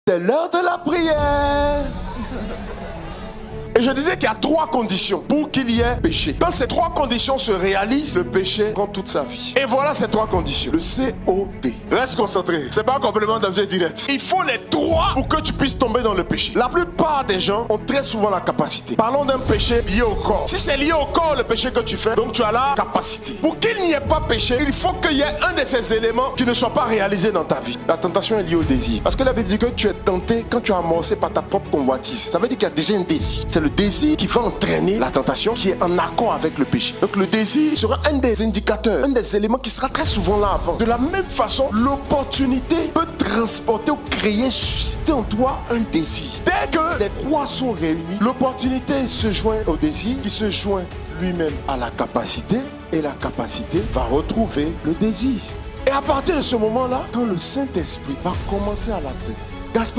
c'est l'heure de la prière. Et je disais qu'il y a 3 conditions pour qu'il y ait péché. Quand ces 3 conditions se réalisent, le péché prend toute sa vie. Et voilà ces 3 conditions. Le COD. Reste concentré. C'est pas un complément d'objet direct. Il faut les 3 pour que tu puisses tomber dans le péché. La plupart des gens ont très souvent la capacité. Parlons d'un péché lié au corps. Si c'est lié au corps le péché que tu fais, donc tu as la capacité. Pour qu'il n'y ait pas péché, il faut qu'il y ait un de ces éléments qui ne soit pas réalisé dans ta vie. La tentation est liée au désir. Parce que la Bible dit que tu es tenté quand tu as amorcé par ta propre convoitise. Ça veut dire qu'il y a déjà un désir. C'est le désir qui va entraîner la tentation qui est en accord avec le péché. Donc le désir sera un des indicateurs, un des éléments qui sera très souvent là avant. De la même façon, l'opportunité peut transporter ou créer, susciter en toi un désir. Dès que les 3 sont réunis, l'opportunité se joint au désir, qui se joint lui-même à la capacité, et la capacité va retrouver le désir. Et à partir de ce moment-là, quand le Saint-Esprit va commencer à l'appeler,